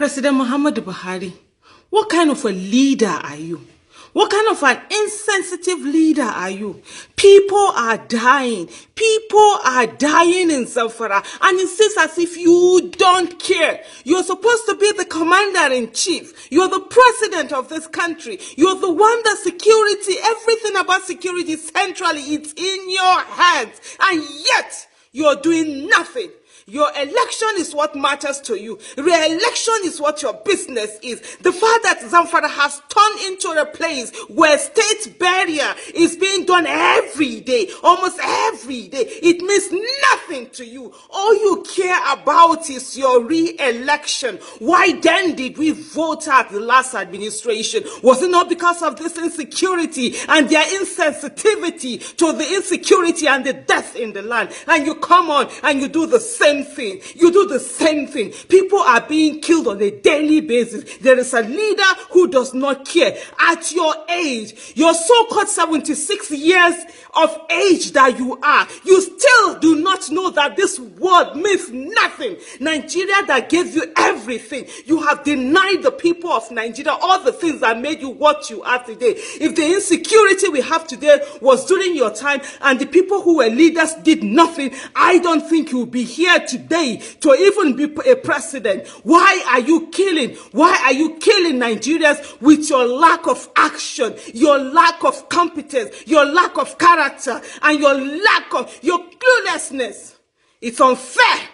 President Muhammadu Buhari, what kind of a leader are you? What kind of an insensitive leader are you? People are dying. People are dying in Zamfara. And it seems as if you don't care. You're supposed to be the commander-in-chief. You're the president of this country. You're the one that security, everything about security centrally, it's in your hands. And yet, you're doing nothing. Your election is what matters to you. Re-election is what your business is. The fact that Zamfara has turned into a place where state burial is being done every day, almost every day, it means nothing to you. All you care about is your re-election. Why then did we vote at the last administration? Was it not because of this insecurity and their insensitivity to the insecurity and the death in the land? And you come on and you do the same thing. You do the same thing. People are being killed on a daily basis. There is a leader who does not care. At your age, your so-called 76 years of age that you are, you still do not know that this word means nothing. Nigeria that gave you everything, you have denied the people of Nigeria all the things that made you what you are today. If the insecurity we have today was during your time and the people who were leaders did nothing, I don't think you'll be here today to even be a president. Why are you killing? Why are you killing Nigerians with your lack of action, your lack of competence, your lack of character, and your lack of your cluelessness? It's unfair.